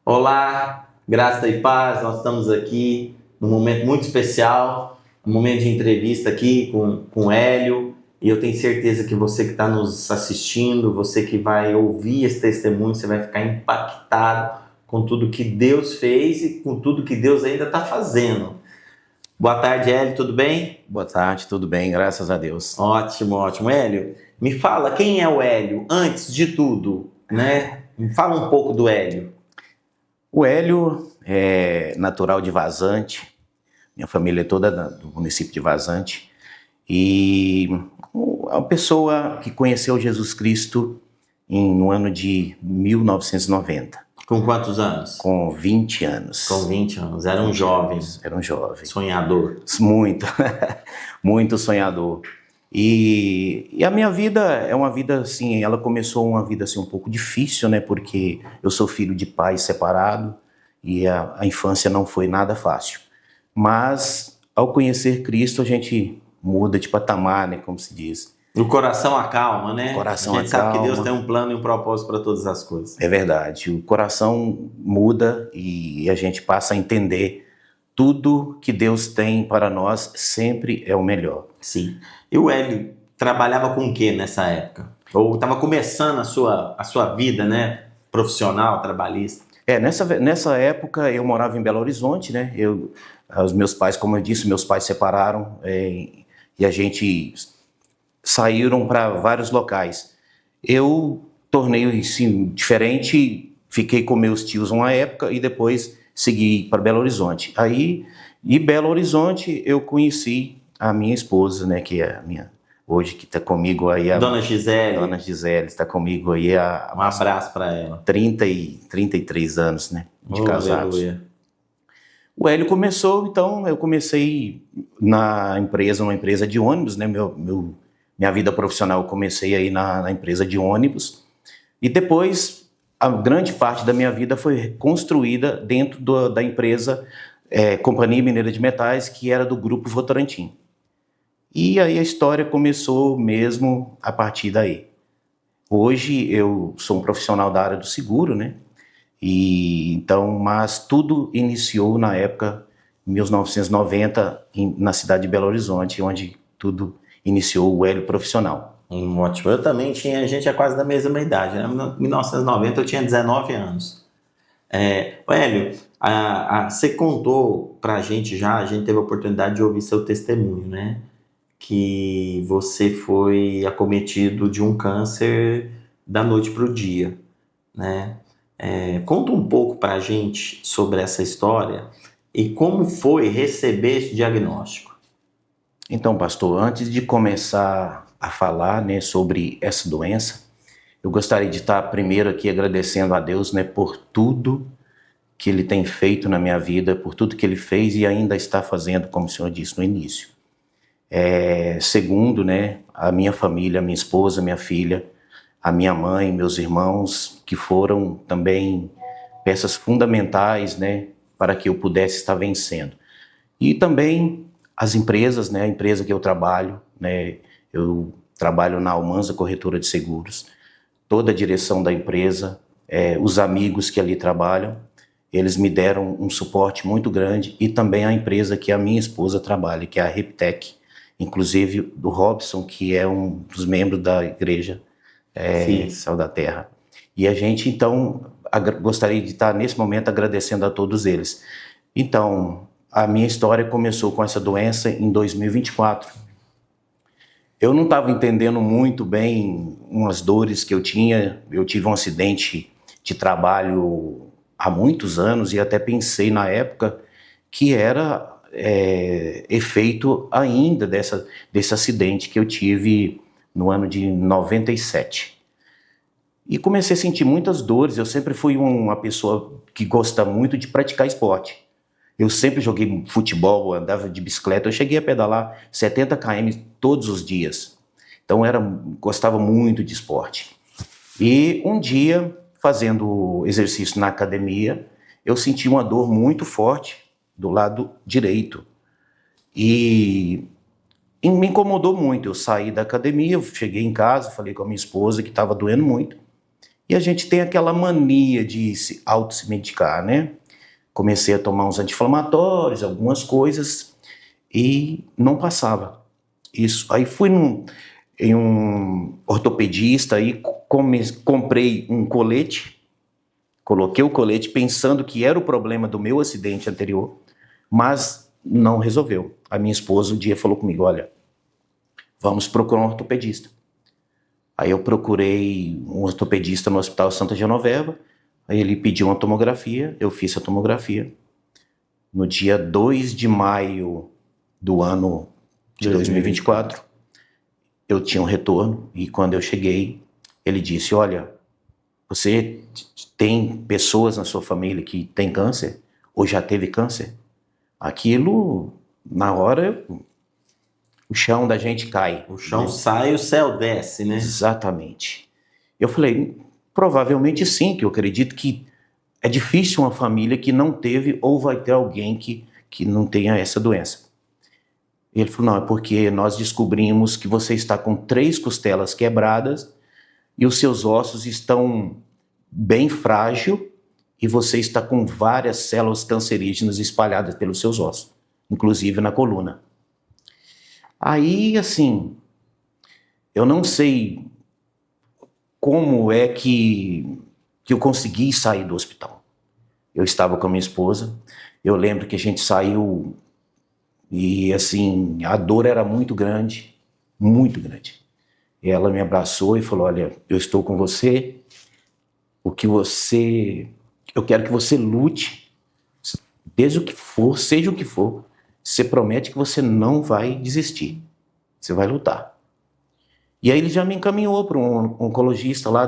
Olá, graça e paz, nós estamos aqui num momento muito especial, um momento de entrevista aqui com o Hélio, e eu tenho certeza que você que está nos assistindo, você que vai ouvir esse testemunho, você vai ficar impactado com tudo que Deus fez e com tudo que Deus ainda está fazendo. Boa tarde, Hélio, tudo bem? Boa tarde, tudo bem, graças a Deus. Ótimo, ótimo. Hélio, me fala, quem é o Hélio antes de tudo, né? Me fala um pouco do Hélio. O Hélio é natural de Vazante, minha família é toda do município de Vazante, e a pessoa que conheceu Jesus Cristo no ano de 1990. Com quantos anos? Com 20 anos. Com 20 anos, era um jovem. Era um jovem. Sonhador. Muito, muito sonhador. E a minha vida é uma vida assim, ela começou uma vida assim um pouco difícil, né? Porque eu sou filho de pai separado e a infância não foi nada fácil. Mas ao conhecer Cristo a gente muda de patamar, né? Como se diz. O coração acalma, né? O coração a gente acalma. sabe que Deus tem um plano e um propósito para todas as coisas. É verdade. O coração muda e a gente passa a entender tudo que Deus tem para nós sempre é o melhor. Sim. E o Hélio trabalhava com o que nessa época? Ou estava começando a sua vida, né? Profissional, trabalhista? Nessa época eu morava em Belo Horizonte, né? Os meus pais, como eu disse, meus pais separaram e a gente saíram para vários locais. Eu tornei assim, diferente, fiquei com meus tios uma época e depois segui para Belo Horizonte. Aí, em Belo Horizonte, eu conheci a minha esposa, né, que é a minha, hoje que está comigo aí. Dona Gisele. Dona Gisele está comigo aí há... Um abraço para ela. 33 anos, né, de casados. Aleluia. O Hélio começou, então, eu comecei numa empresa de ônibus, né, minha vida profissional eu comecei aí na empresa de ônibus e depois a grande parte da minha vida foi construída dentro da empresa Companhia Mineira de Metais, que era do Grupo Votorantim. E aí a história começou mesmo a partir daí. Hoje eu sou um profissional da área do seguro, né? Mas tudo iniciou na época, em 1990, na cidade de Belo Horizonte, onde tudo iniciou o Hélio profissional. Ótimo. Eu também tinha, a gente é quase da mesma idade, né? Em 1990 eu tinha 19 anos. Hélio, você contou pra gente já, a gente teve a oportunidade de ouvir seu testemunho, né? Que você foi acometido de um câncer da noite pro dia, né? Conta um pouco pra gente sobre essa história e como foi receber esse diagnóstico. Então, pastor, antes de começar a falar, né, sobre essa doença, eu gostaria de estar primeiro aqui agradecendo a Deus, né, por tudo que Ele tem feito na minha vida, por tudo que Ele fez e ainda está fazendo, como o senhor disse no início. Segundo, né, a minha família, a minha esposa, minha filha, a minha mãe, meus irmãos, que foram também peças fundamentais, né, para que eu pudesse estar vencendo. E também as empresas, né, a empresa que eu trabalho, né, eu trabalho na Almanza Corretora de Seguros, toda a direção da empresa, os amigos que ali trabalham, eles me deram um suporte muito grande e também a empresa que a minha esposa trabalha, que é a Reptec, inclusive do Robson, que é um dos membros da igreja Céu da Terra. E a gente, então, gostaria de estar nesse momento agradecendo a todos eles. Então, a minha história começou com essa doença em 2024. Eu não estava entendendo muito bem umas dores que eu tinha. Eu tive um acidente de trabalho há muitos anos e até pensei na época que era efeito ainda desse acidente que eu tive no ano de 97. E comecei a sentir muitas dores. Eu sempre fui uma pessoa que gosta muito de praticar esporte. Eu sempre joguei futebol, andava de bicicleta, eu cheguei a pedalar 70 km todos os dias. Então gostava muito de esporte. E um dia, fazendo exercício na academia, eu senti uma dor muito forte do lado direito. E me incomodou muito. Eu saí da academia, cheguei em casa, falei com a minha esposa que estava doendo muito. E a gente tem aquela mania de se auto-se-medicar, né? Comecei a tomar uns anti-inflamatórios, algumas coisas, e não passava. Isso. Aí fui em um ortopedista, aí comprei um colete, coloquei o colete pensando que era o problema do meu acidente anterior, mas não resolveu. A minha esposa um dia falou comigo, olha, vamos procurar um ortopedista. Aí eu procurei um ortopedista no Hospital Santa Genoveva, aí ele pediu uma tomografia, eu fiz a tomografia. No dia 2 de maio do ano de 2024, eu tinha um retorno, e quando eu cheguei, ele disse, olha, você tem pessoas na sua família que tem câncer, ou já teve câncer? Aquilo, na hora, o chão da gente cai. O chão sai e o céu desce, né? Exatamente. Eu falei, provavelmente sim, que eu acredito que é difícil uma família que não teve ou vai ter alguém que não tenha essa doença. Ele falou, não, é porque nós descobrimos que você está com 3 costelas quebradas e os seus ossos estão bem frágeis e você está com várias células cancerígenas espalhadas pelos seus ossos, inclusive na coluna. Aí, assim, eu não sei como é que eu consegui sair do hospital. Eu estava com a minha esposa, eu lembro que a gente saiu e, assim, a dor era muito grande, muito grande. E ela me abraçou e falou, olha, eu estou com você, eu quero que você lute, desde o que for, seja o que for, você promete que você não vai desistir, você vai lutar. E aí ele já me encaminhou para um oncologista lá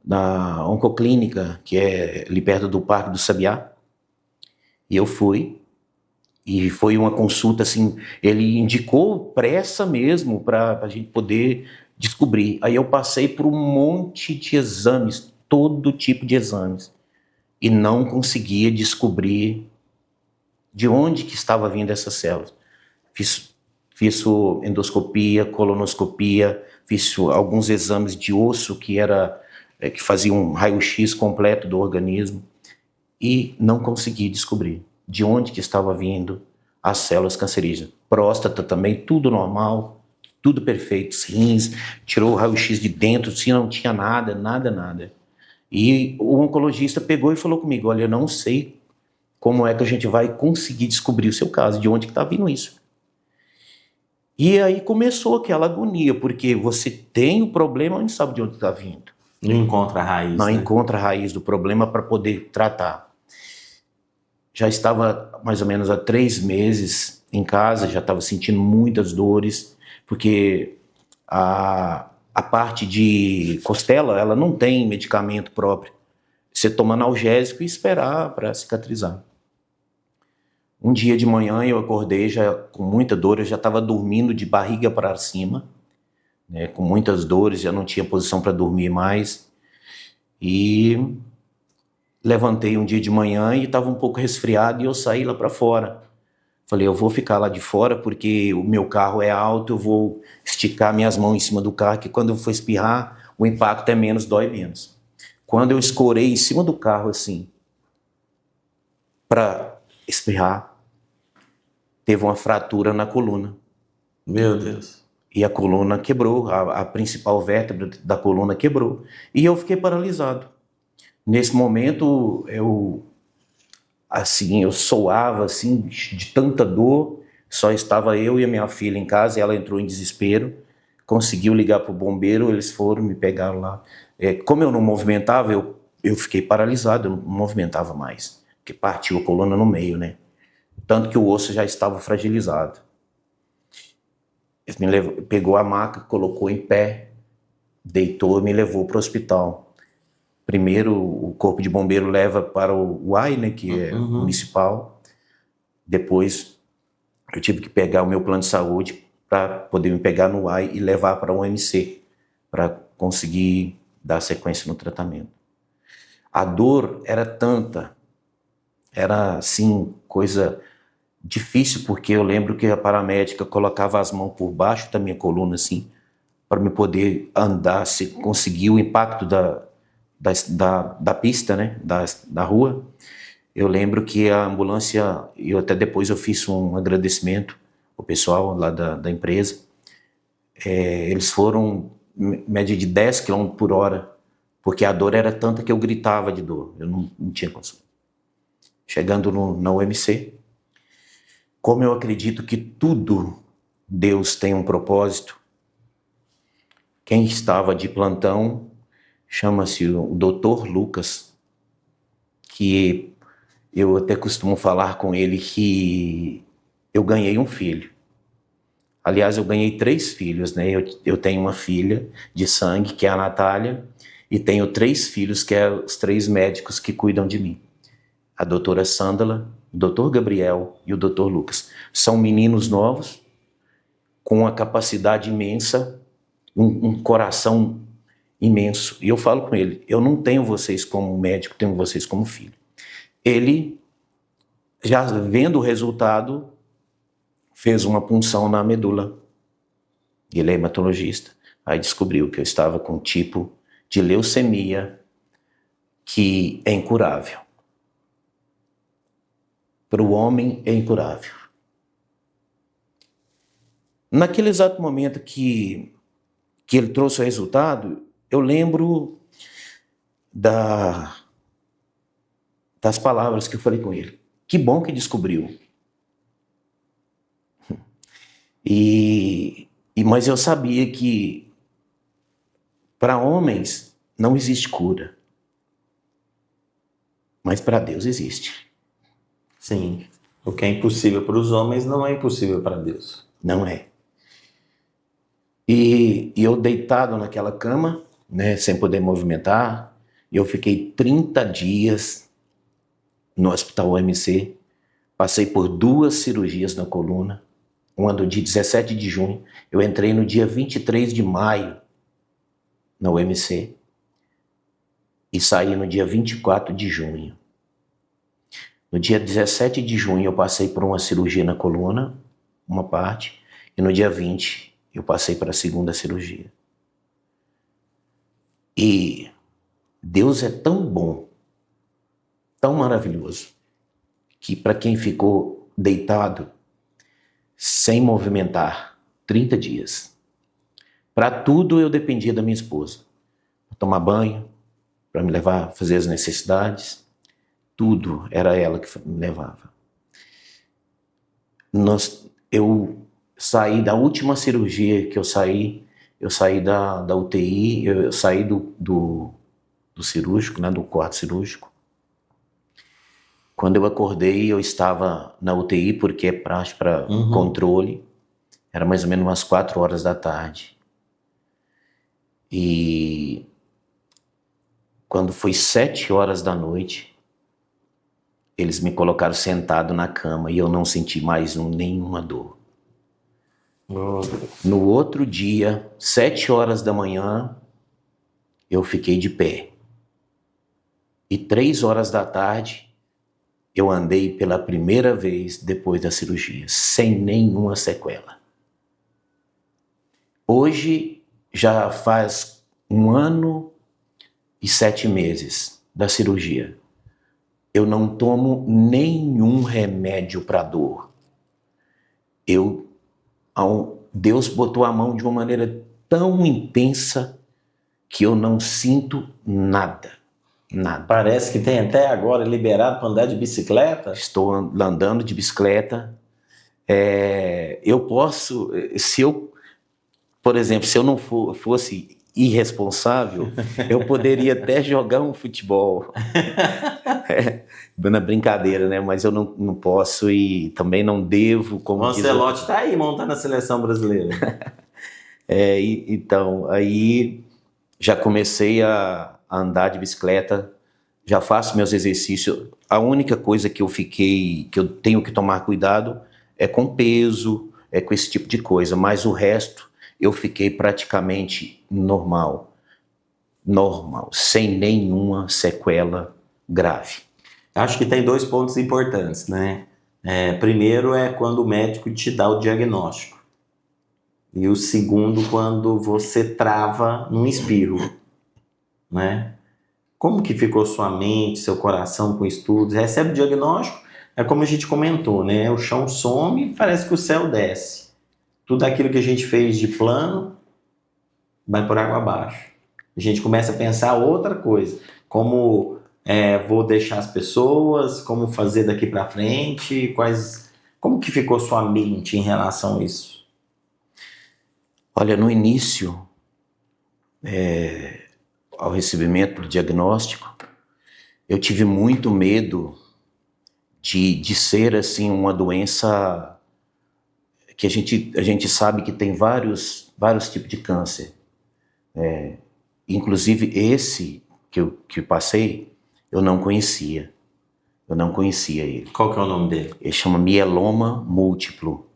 da Oncoclínica, que é ali perto do Parque do Sabiá. E eu fui, e foi uma consulta assim, ele indicou pressa mesmo para a gente poder descobrir. Aí eu passei por um monte de exames, todo tipo de exames, e não conseguia descobrir de onde que estava vindo essas células. Fiz endoscopia, colonoscopia, fiz alguns exames de osso que faziam um raio-x completo do organismo e não consegui descobrir de onde que estava vindo as células cancerígenas. Próstata também, tudo normal, tudo perfeito, rins, tirou o raio-x de dentro, se não tinha nada. E o oncologista pegou e falou comigo, olha, eu não sei como é que a gente vai conseguir descobrir o seu caso, de onde que está vindo isso. E aí começou aquela agonia, porque você tem o problema, mas não sabe de onde está vindo. Não encontra a raiz. Não encontra a raiz do problema para poder tratar. Já estava mais ou menos há 3 meses em casa, já estava sentindo muitas dores, porque a parte de costela, ela não tem medicamento próprio. Você toma analgésico e esperar para cicatrizar. Um dia de manhã eu acordei já com muita dor, eu já estava dormindo de barriga para cima, né, com muitas dores, já não tinha posição para dormir mais. E levantei um dia de manhã e estava um pouco resfriado e eu saí lá para fora. Falei, eu vou ficar lá de fora porque o meu carro é alto, eu vou esticar minhas mãos em cima do carro, que quando eu for espirrar, o impacto é menos, dói menos. Quando eu escorei em cima do carro assim, para espirrar, teve uma fratura na coluna. Meu Deus. E a coluna quebrou, a principal vértebra da coluna quebrou. E eu fiquei paralisado. Nesse momento, eu soava assim, de tanta dor. Só estava eu e a minha filha em casa, e ela entrou em desespero. Conseguiu ligar para o bombeiro, eles foram, me pegaram lá. Como eu não movimentava, eu fiquei paralisado, eu não movimentava mais. Porque partiu a coluna no meio, né? Tanto que o osso já estava fragilizado. Ele pegou a maca, colocou em pé, deitou e me levou para o hospital. Primeiro, o corpo de bombeiro leva para o UAI, né, que é municipal. Depois, eu tive que pegar o meu plano de saúde para poder me pegar no UAI e levar para o UMC, para conseguir dar sequência no tratamento. A dor era tanta, era assim, coisa difícil, porque eu lembro que a paramédica colocava as mãos por baixo da minha coluna, assim, para me poder andar, se conseguir o impacto da pista, né, da rua. Eu lembro que a ambulância, e até depois eu fiz um agradecimento ao pessoal lá da empresa. Eles foram média de 10 km por hora, porque a dor era tanta que eu gritava de dor, eu não tinha condição. Chegando na UMC, como eu acredito que tudo Deus tem um propósito, quem estava de plantão chama-se o Dr. Lucas, que eu até costumo falar com ele que eu ganhei um filho. Aliás, eu ganhei 3 filhos, né? Eu tenho uma filha de sangue, que é a Natália, e tenho 3 filhos, que é os 3 médicos que cuidam de mim. A doutora Sândala, o doutor Gabriel e o doutor Lucas. São meninos novos, com uma capacidade imensa, um coração imenso. E eu falo com ele, eu não tenho vocês como médico, tenho vocês como filho. Ele, já vendo o resultado, fez uma punção na medula. Ele é hematologista. Aí descobriu que eu estava com um tipo de leucemia que é incurável. Para o homem é incurável. Naquele exato momento que ele trouxe o resultado, eu lembro das palavras que eu falei com ele. Que bom que descobriu. Mas eu sabia que para homens não existe cura, mas para Deus existe. Sim, o que é impossível para os homens não é impossível para Deus. Não é. E eu deitado naquela cama, né, sem poder movimentar, eu fiquei 30 dias no Hospital UMC, passei por 2 cirurgias na coluna, uma do dia 17 de junho, eu entrei no dia 23 de maio na UMC e saí no dia 24 de junho. No dia 17 de junho eu passei por uma cirurgia na coluna, uma parte, e no dia 20 eu passei para a segunda cirurgia. E Deus é tão bom, tão maravilhoso, que para quem ficou deitado, sem movimentar, 30 dias. Para tudo eu dependia da minha esposa. Para tomar banho, para me levar a fazer as necessidades, tudo era ela que me levava. Eu saí da última cirurgia que eu saí da UTI, eu saí do cirúrgico, né, do quarto cirúrgico. Quando eu acordei, eu estava na UTI, porque é praxe para controle. Era mais ou menos umas 4 horas da tarde. E quando foi 7 horas da noite, eles me colocaram sentado na cama e eu não senti mais nenhuma dor. No outro dia, 7 horas da manhã, eu fiquei de pé. E 3 horas da tarde, eu andei pela primeira vez depois da cirurgia, sem nenhuma sequela. Hoje já faz 1 ano e 7 meses da cirurgia. Eu não tomo nenhum remédio para dor. Deus botou a mão de uma maneira tão intensa que eu não sinto nada. Nada. Parece que tem até agora liberado para andar de bicicleta. Estou andando de bicicleta. Eu posso, por exemplo, se eu não fosse irresponsável, eu poderia até jogar um futebol. Na brincadeira, né? Mas eu não posso e também não devo. Como o Ancelotti está aí montando a seleção brasileira. Então, aí já comecei a andar de bicicleta, já faço meus exercícios. A única coisa que eu tenho que tomar cuidado é com peso, é com esse tipo de coisa, mas o resto eu fiquei praticamente normal, sem nenhuma sequela grave. Acho que tem 2 pontos importantes, né? Primeiro é quando o médico te dá o diagnóstico. E o segundo, quando você trava num espirro, né? Como que ficou sua mente, seu coração com estudos? Recebe o diagnóstico, é como a gente comentou, né? O chão some, parece que o céu desce. Tudo aquilo que a gente fez de plano vai por água abaixo. A gente começa a pensar outra coisa, como vou deixar as pessoas, como fazer daqui para frente, como que ficou sua mente em relação a isso? Olha, no início, ao recebimento do diagnóstico, eu tive muito medo de ser assim uma doença que a gente sabe que tem vários tipos de câncer. Inclusive esse que eu passei, eu não conhecia. Eu não conhecia ele. Qual que é o nome dele? Ele chama mieloma múltiplo.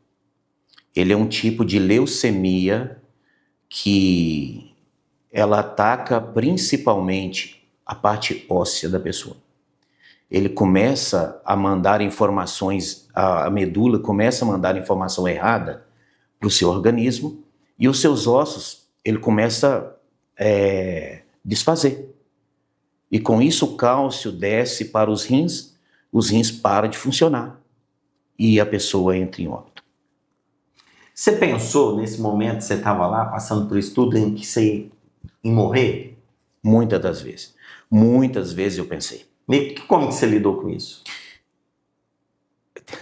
Ele é um tipo de leucemia que ela ataca principalmente a parte óssea da pessoa. Ele começa a mandar informações, a medula começa a mandar informação errada para o seu organismo e os seus ossos, ele começa a desfazer. E com isso o cálcio desce para os rins param de funcionar e a pessoa entra em óbito. Você pensou nesse momento que você estava lá, passando por isso tudo, em que você ia morrer? Muitas vezes eu pensei. E como que você lidou com isso?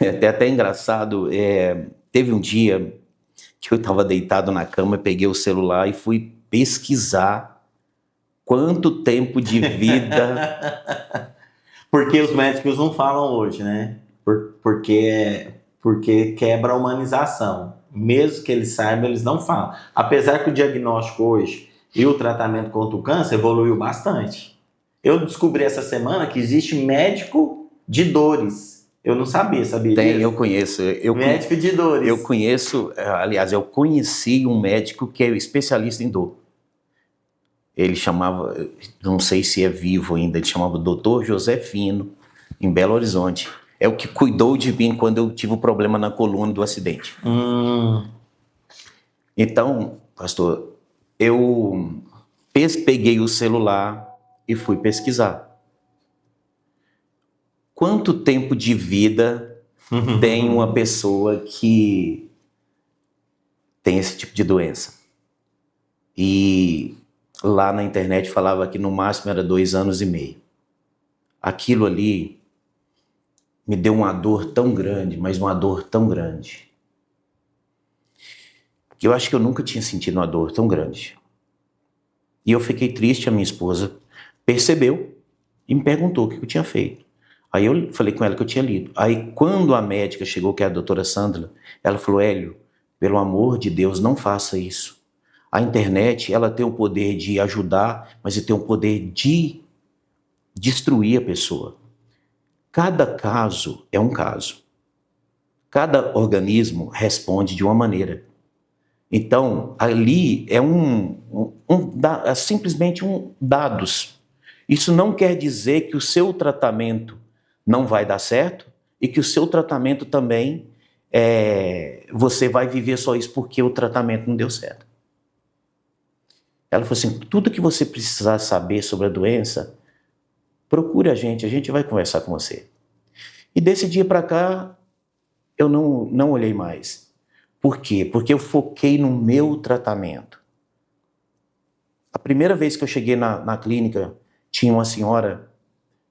É até engraçado, teve um dia que eu estava deitado na cama, peguei o celular e fui pesquisar quanto tempo de vida... Porque os médicos não falam hoje, né? Porque quebra a humanização. Mesmo que eles saibam, eles não falam. Apesar que o diagnóstico hoje e o tratamento contra o câncer evoluiu bastante. Eu descobri essa semana que existe médico de dores. Eu não sabia disso? Eu conheço. Médico de dores. Eu conheço, aliás, eu conheci um médico que é especialista em dor. Ele chamava, não sei se é vivo ainda, ele chamava Dr. José Fino, em Belo Horizonte. É o que cuidou de mim quando eu tive o problema na coluna do acidente. Então, pastor, eu peguei o celular e fui pesquisar. Quanto tempo de vida tem uma pessoa que tem esse tipo de doença? E lá na internet falava que no máximo era 2 anos e meio. Aquilo ali me deu uma dor tão grande, mas uma dor tão grande, que eu acho que eu nunca tinha sentido uma dor tão grande. E eu fiquei triste, a minha esposa percebeu e me perguntou o que eu tinha feito. Aí eu falei com ela que eu tinha lido. Aí quando a médica chegou, que é a doutora Sandra, ela falou: Hélio, pelo amor de Deus, não faça isso. A internet, ela tem o poder de ajudar, mas ela tem o poder de destruir a pessoa. Cada caso é um caso. Cada organismo responde de uma maneira. Então, ali é simplesmente dados. Isso não quer dizer que o seu tratamento não vai dar certo e que o seu tratamento também, você vai viver só isso porque o tratamento não deu certo. Ela falou assim: tudo que você precisar saber sobre a doença, procure a gente vai conversar com você. E desse dia para cá, eu não olhei mais. Por quê? Porque eu foquei no meu tratamento. A primeira vez que eu cheguei na clínica, tinha uma senhora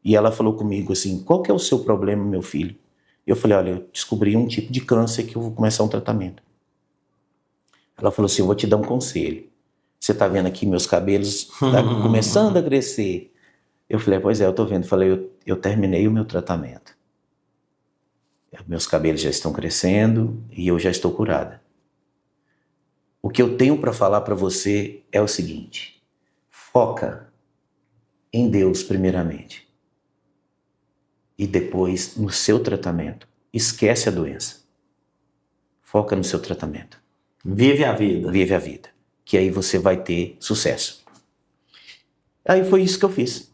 e ela falou comigo assim: qual que é o seu problema, meu filho? Eu falei: olha, eu descobri um tipo de câncer que eu vou começar um tratamento. Ela falou assim: eu vou te dar um conselho. Você está vendo aqui meus cabelos começando a crescer. Eu falei: pois é, eu estou vendo. Falei: eu terminei o meu tratamento. Meus cabelos já estão crescendo e eu já estou curada. O que eu tenho para falar para você é o seguinte: foca em Deus primeiramente e depois no seu tratamento. Esquece a doença. Foca no seu tratamento. Vive a vida. Vive a vida, que aí você vai ter sucesso. Aí foi isso que eu fiz.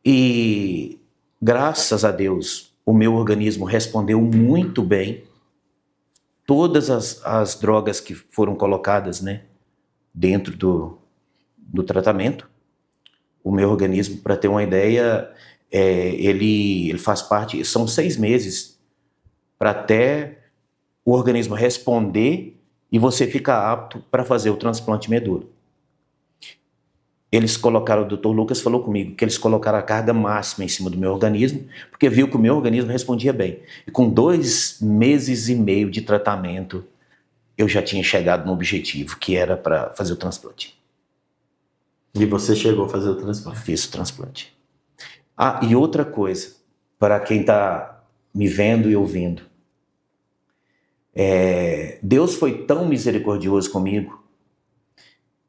E graças a Deus, o meu organismo respondeu muito bem. todas as drogas que foram colocadas, né, dentro do tratamento. O meu organismo, para ter uma ideia, ele faz parte, são 6 meses para até o organismo responder e você ficar apto para fazer o transplante de medula. Eles colocaram, o Dr. Lucas falou comigo, que eles colocaram a carga máxima em cima do meu organismo, porque viu que o meu organismo respondia bem. E com 2 meses e meio de tratamento, eu já tinha chegado no objetivo, que era para fazer o transplante. E você chegou a fazer o transplante? Fiz o transplante. Ah, e outra coisa, para quem está me vendo e ouvindo. Deus foi tão misericordioso comigo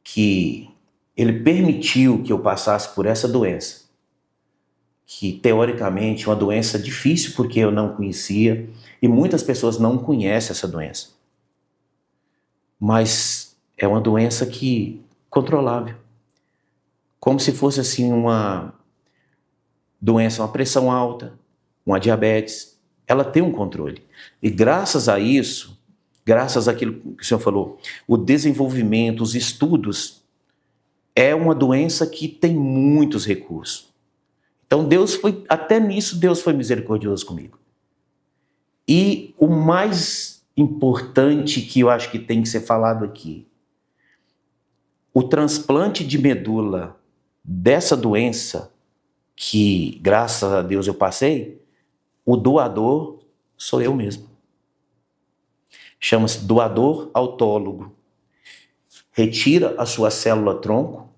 que Ele permitiu que eu passasse por essa doença, que teoricamente é uma doença difícil porque eu não conhecia e muitas pessoas não conhecem essa doença. Mas é uma doença controlável. Como se fosse assim uma doença, uma pressão alta, uma diabetes. Ela tem um controle. E graças a isso, graças àquilo que o senhor falou, o desenvolvimento, os estudos, é uma doença que tem muitos recursos. Então até nisso Deus foi misericordioso comigo. E o mais importante que eu acho que tem que ser falado aqui, o transplante de medula dessa doença, que graças a Deus eu passei, o doador sou eu mesmo. Chama-se doador autólogo. Retira a sua célula-tronco,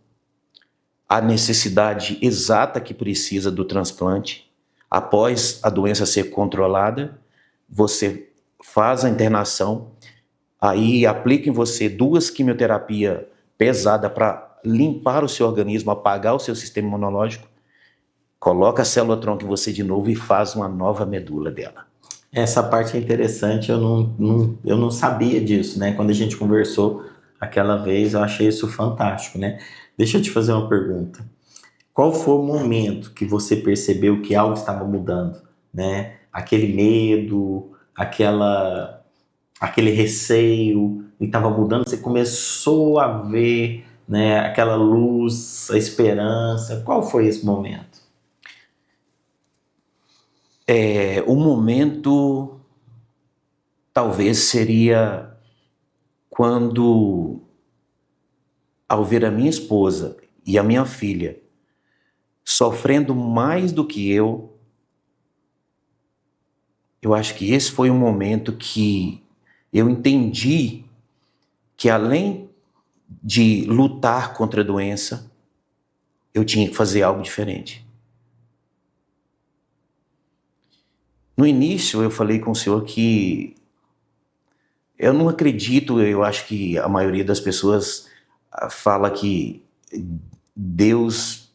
a necessidade exata que precisa do transplante. Após a doença ser controlada, você faz a internação, aí aplica em você 2 quimioterapias pesadas para limpar o seu organismo, apagar o seu sistema imunológico, coloca a célula-tronco em você de novo e faz uma nova medula dela. Essa parte é interessante, eu não sabia disso, né? Quando a gente conversou aquela vez, eu achei isso fantástico, né? Deixa eu te fazer uma pergunta. Qual foi o momento que você percebeu que algo estava mudando, né? Aquele medo, aquele receio que estava mudando, você começou a ver, né, aquela luz, a esperança. Qual foi esse momento? O momento talvez seria quando, ao ver a minha esposa e a minha filha sofrendo mais do que eu acho que esse foi um momento que eu entendi que além de lutar contra a doença, eu tinha que fazer algo diferente. No início eu falei com o senhor que eu não acredito, eu acho que a maioria das pessoas fala que Deus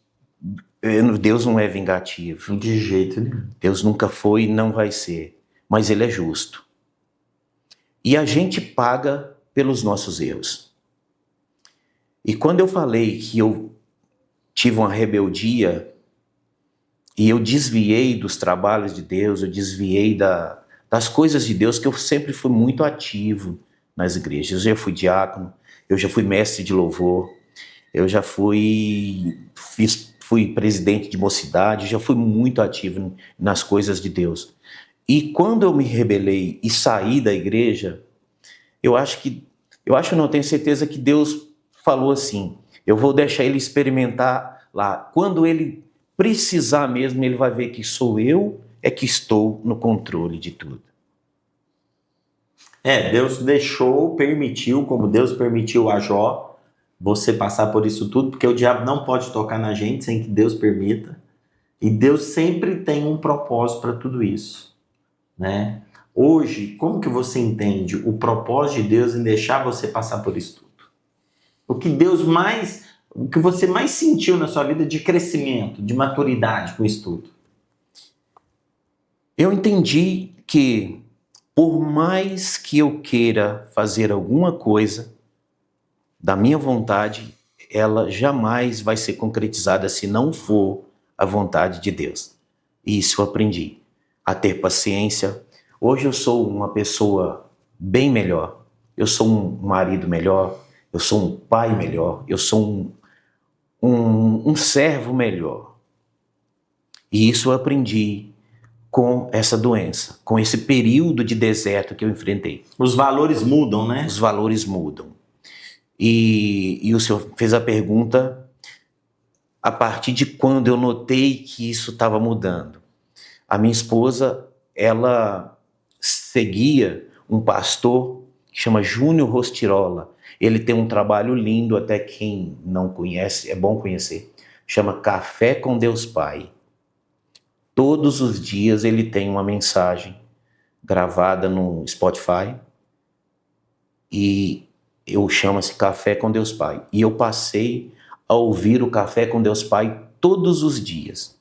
não é vingativo. De jeito nenhum. Deus nunca foi e não vai ser, mas Ele é justo. E a gente paga pelos nossos erros. E quando eu falei que eu tive uma rebeldia e eu desviei dos trabalhos de Deus, eu desviei das coisas de Deus, que eu sempre fui muito ativo nas igrejas. Eu já fui diácono, eu já fui mestre de louvor, eu já fui presidente de mocidade, já fui muito ativo nas coisas de Deus. E quando eu me rebelei e saí da igreja, não tenho certeza que Deus falou assim, eu vou deixar ele experimentar lá. Quando ele precisar mesmo, ele vai ver que sou eu que estou no controle de tudo. Deus permitiu, como Deus permitiu a Jó, você passar por isso tudo, porque o diabo não pode tocar na gente sem que Deus permita. E Deus sempre tem um propósito para tudo isso, né? Hoje, como que você entende o propósito de Deus em deixar você passar por isso tudo? O que você mais sentiu na sua vida de crescimento, de maturidade com isso tudo? Eu entendi que por mais que eu queira fazer alguma coisa da minha vontade, ela jamais vai ser concretizada se não for a vontade de Deus. E isso eu aprendi, a ter paciência. Hoje eu sou uma pessoa bem melhor. Eu sou um marido melhor, eu sou um pai melhor, eu sou um servo melhor. E isso eu aprendi com essa doença, com esse período de deserto que eu enfrentei. Os valores mudam, né? Os valores mudam. E o senhor fez a pergunta a partir de quando eu notei que isso estava mudando. A minha esposa, ela seguia um pastor que chama Júnior Rostirola. Ele tem um trabalho lindo, até quem não conhece, é bom conhecer. Chama Café com Deus Pai. Todos os dias ele tem uma mensagem gravada no Spotify e eu chamo-se Café com Deus Pai. E eu passei a ouvir o Café com Deus Pai todos os dias.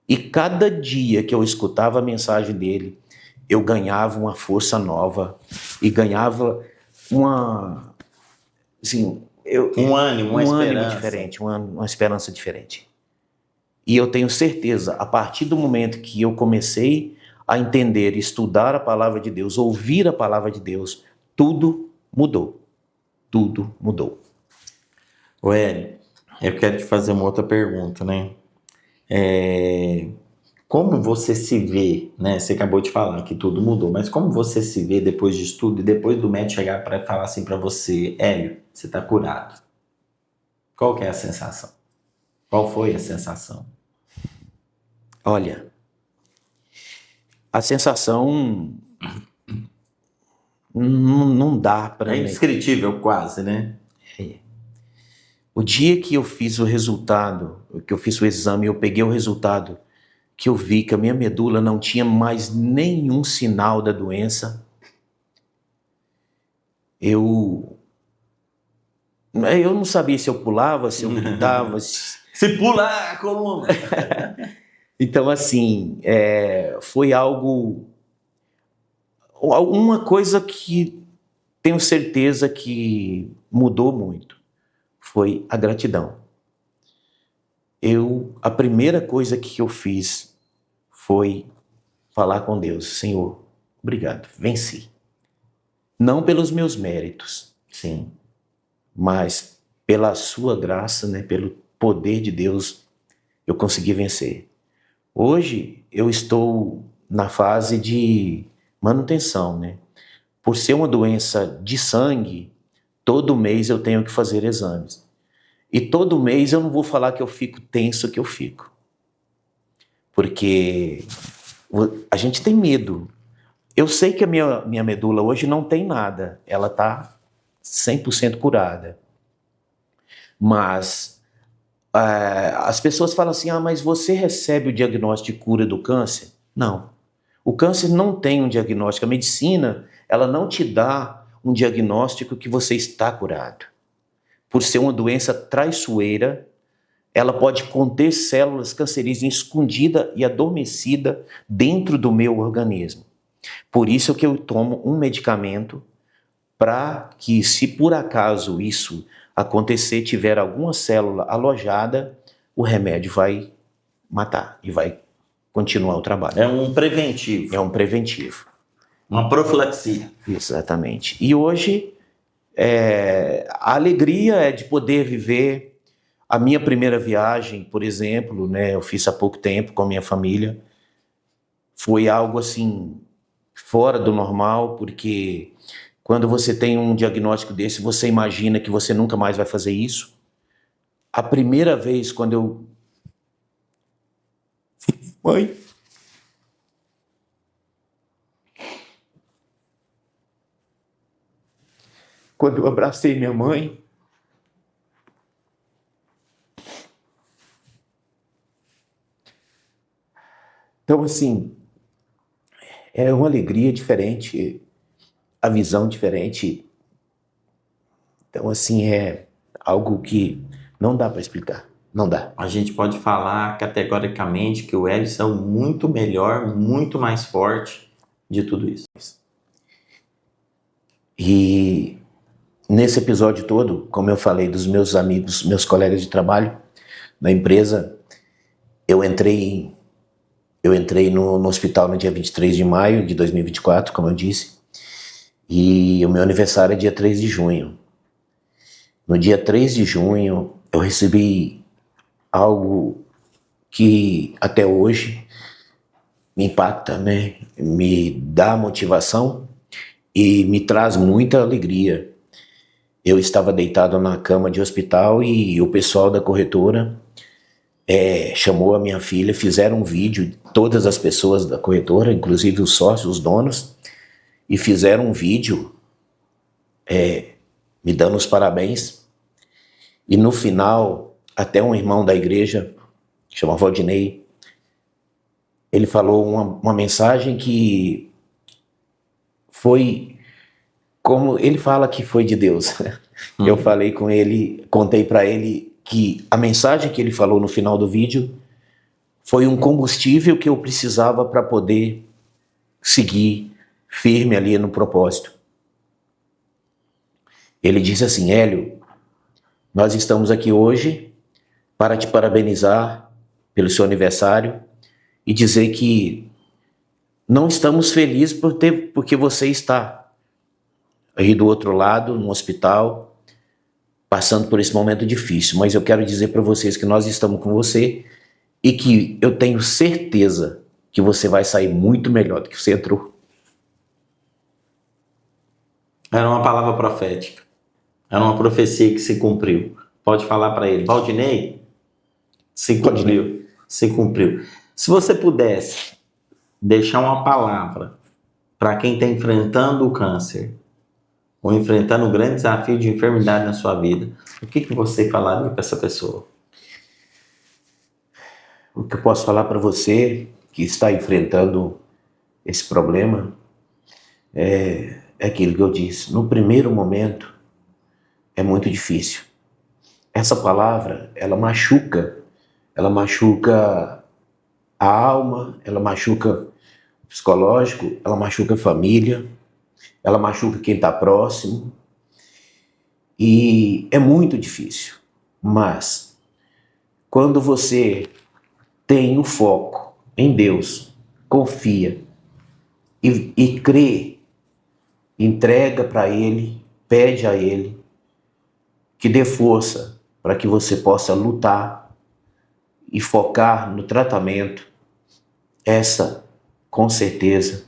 E cada dia que eu escutava a mensagem dele, eu ganhava uma força nova e ganhava uma, assim, um ânimo, uma esperança. Ânimo diferente, uma esperança diferente. E eu tenho certeza, a partir do momento que eu comecei a entender, estudar a palavra de Deus, ouvir a palavra de Deus, tudo mudou. Tudo mudou. Ô Hélio, eu quero te fazer uma outra pergunta, né? Como você se vê, né? Você acabou de falar que tudo mudou, mas como você se vê depois disso tudo e depois do médico chegar para falar assim para você, Hélio, você está curado? Qual que é a sensação? Qual foi a sensação? Olha, a sensação não dá para... É indescritível quase, né? O dia que eu fiz o resultado, que eu fiz o exame, eu peguei o resultado, que eu vi que a minha medula não tinha mais nenhum sinal da doença, eu não sabia se eu pulava, se eu gritava. Se pula a coluna! Então, assim, foi uma coisa que tenho certeza que mudou muito, foi a gratidão. A primeira coisa que eu fiz foi falar com Deus, Senhor, obrigado, venci. Não pelos meus méritos, sim, mas pela sua graça, né, pelo poder de Deus, eu consegui vencer. Hoje eu estou na fase de manutenção, né? Por ser uma doença de sangue, todo mês eu tenho que fazer exames. E todo mês eu não vou falar que eu fico tenso, que eu fico. Porque a gente tem medo. Eu sei que a minha medula hoje não tem nada. Ela está 100% curada. Mas as pessoas falam assim, mas você recebe o diagnóstico de cura do câncer? Não. O câncer não tem um diagnóstico. A medicina, ela não te dá um diagnóstico que você está curado. Por ser uma doença traiçoeira, ela pode conter células cancerígenas escondidas e adormecidas dentro do meu organismo. Por isso que eu tomo um medicamento para que, se por acaso isso acontecer, tiver alguma célula alojada, o remédio vai matar e vai continuar o trabalho. É um preventivo. É um preventivo. Uma profilaxia. Exatamente. E hoje, a alegria é de poder viver a minha primeira viagem, por exemplo, né? Eu fiz há pouco tempo com a minha família. Foi algo assim, fora do normal, porque quando você tem um diagnóstico desse, você imagina que você nunca mais vai fazer isso. A primeira vez quando eu... Mãe... Quando eu abracei minha mãe, então assim, é uma alegria diferente, a visão diferente. Então assim, é algo que não dá para explicar, não dá. A gente pode falar categoricamente que o Hélio é muito melhor, muito mais forte de tudo isso. E nesse episódio todo, como eu falei dos meus amigos, meus colegas de trabalho da empresa, eu entrei no hospital no dia 23 de maio de 2024, como eu disse, E o meu aniversário é dia 3 de junho. No dia 3 de junho, eu recebi algo que até hoje me impacta, né? Me dá motivação e me traz muita alegria. Eu estava deitado na cama de hospital e o pessoal da corretora chamou a minha filha, fizeram um vídeo, todas as pessoas da corretora, inclusive os sócios, os donos, e fizeram um vídeo me dando os parabéns. E no final, até um irmão da igreja, que chama Valdinei, ele falou uma mensagem que foi como ele fala que foi de Deus. Eu falei com ele, contei para ele que a mensagem que ele falou no final do vídeo foi um combustível que eu precisava para poder seguir firme ali no propósito. Ele disse assim: Hélio, nós estamos aqui hoje para te parabenizar pelo seu aniversário e dizer que não estamos felizes porque você está aí do outro lado, no hospital, passando por esse momento difícil. Mas eu quero dizer para vocês que nós estamos com você e que eu tenho certeza que você vai sair muito melhor do que você entrou. Era uma palavra profética. Era uma profecia que se cumpriu. Pode falar para ele: Valdinei, se cumpriu. Se cumpriu. Se você pudesse deixar uma palavra para quem está enfrentando o câncer ou enfrentando um grande desafio de enfermidade na sua vida, o que você falaria para essa pessoa? O que eu posso falar para você que está enfrentando esse problema é aquilo que eu disse. No primeiro momento é muito difícil. Essa palavra, ela machuca a alma, ela machuca o psicológico, ela machuca a família, ela machuca quem está próximo, e é muito difícil. Mas quando você tem o foco em Deus, confia e crê, entrega para Ele, pede a Ele que dê força para que você possa lutar e focar no tratamento, essa, com certeza,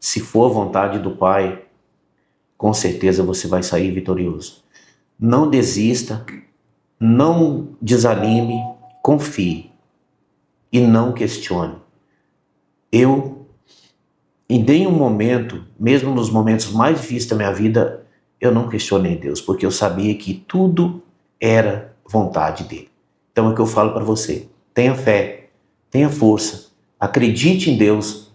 se for vontade do Pai, com certeza você vai sair vitorioso. Não desista, não desanime, confie e não questione. Eu, em nenhum momento, mesmo nos momentos mais difíceis da minha vida, eu não questionei Deus, porque eu sabia que tudo era vontade dele. Então é o que eu falo para você: tenha fé, tenha força, acredite em Deus,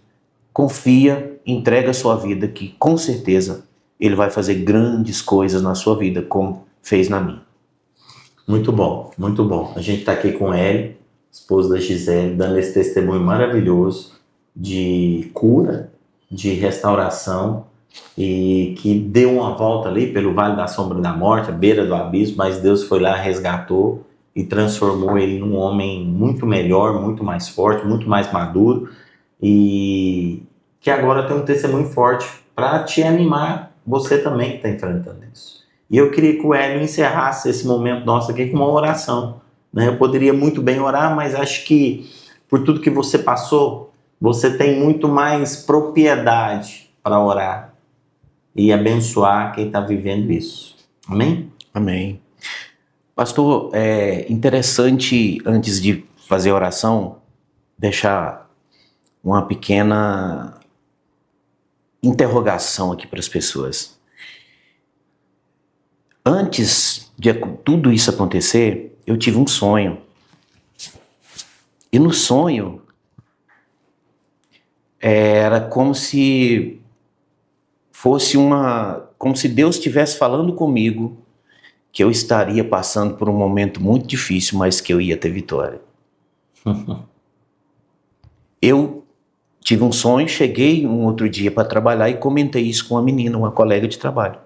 confia, entrega a sua vida, que com certeza Ele vai fazer grandes coisas na sua vida, como fez na minha. Muito bom, muito bom. A gente está aqui com ele, esposo da Gisele, dando esse testemunho maravilhoso de cura, de restauração, e que deu uma volta ali pelo Vale da Sombra da Morte, à beira do abismo, mas Deus foi lá, resgatou e transformou ele num homem muito melhor, muito mais forte, muito mais maduro, e que agora tem um testemunho forte para te animar, você também que está enfrentando isso. E eu queria que o Hélio encerrasse esse momento nosso aqui com uma oração, né? Eu poderia muito bem orar, mas acho que por tudo que você passou, você tem muito mais propriedade para orar e abençoar quem está vivendo isso. Amém? Amém. Pastor, é interessante, antes de fazer a oração, deixar uma pequena interrogação aqui para as pessoas. Antes de tudo isso acontecer, eu tive um sonho. E no sonho, era como se fosse como se Deus estivesse falando comigo que eu estaria passando por um momento muito difícil, mas que eu ia ter vitória. Eu tive um sonho, cheguei um outro dia para trabalhar e comentei isso com uma menina, uma colega de trabalho.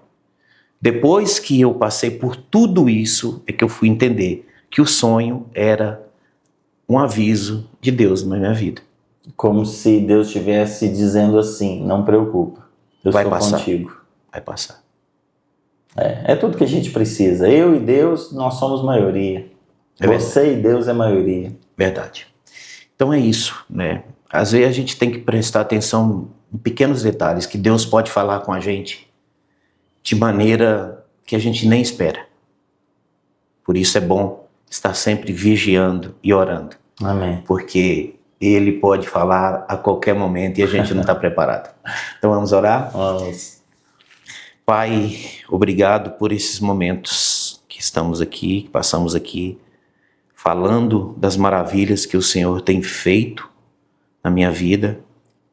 Depois que eu passei por tudo isso, é que eu fui entender que o sonho era um aviso de Deus na minha vida. Como se Deus estivesse dizendo assim: não preocupa, eu Vai sou passar. contigo. vai passar. É tudo que a gente precisa. Eu e Deus, nós somos maioria. Você e Deus é maioria. Verdade. Então é isso, né? Às vezes a gente tem que prestar atenção em pequenos detalhes que Deus pode falar com a gente de maneira que a gente nem espera. Por isso é bom estar sempre vigiando e orando. Amém. Porque Ele pode falar a qualquer momento e a gente não está preparado. Então vamos orar? Vamos. Pai, obrigado por esses momentos que estamos aqui, que passamos aqui, falando das maravilhas que o Senhor tem feito na minha vida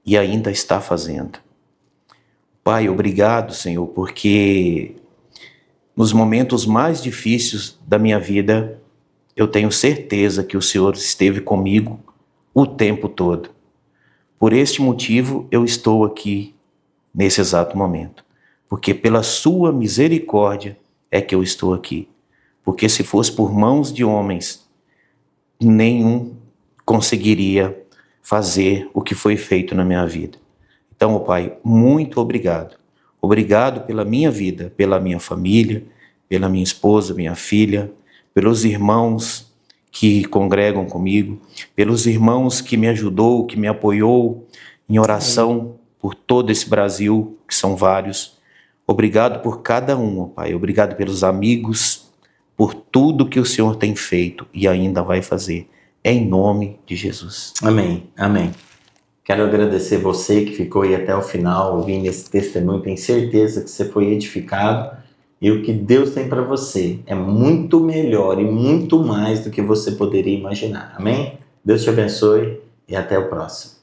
e ainda está fazendo. Pai, obrigado, Senhor, porque nos momentos mais difíceis da minha vida, eu tenho certeza que o Senhor esteve comigo o tempo todo. Por este motivo, eu estou aqui nesse exato momento. Porque pela sua misericórdia é que eu estou aqui. Porque se fosse por mãos de homens, nenhum conseguiria fazer o que foi feito na minha vida. Então, Pai, muito obrigado. Obrigado pela minha vida, pela minha família, pela minha esposa, minha filha, pelos irmãos que congregam comigo, pelos irmãos que me ajudou, que me apoiou em oração por todo esse Brasil, que são vários. Obrigado por cada um, Pai. Obrigado pelos amigos, por tudo que o Senhor tem feito e ainda vai fazer. Em nome de Jesus. Amém. Amém. Quero agradecer você que ficou aí até o final ouvindo esse testemunho. Tenho certeza que você foi edificado e o que Deus tem para você é muito melhor e muito mais do que você poderia imaginar. Amém? Deus te abençoe e até o próximo.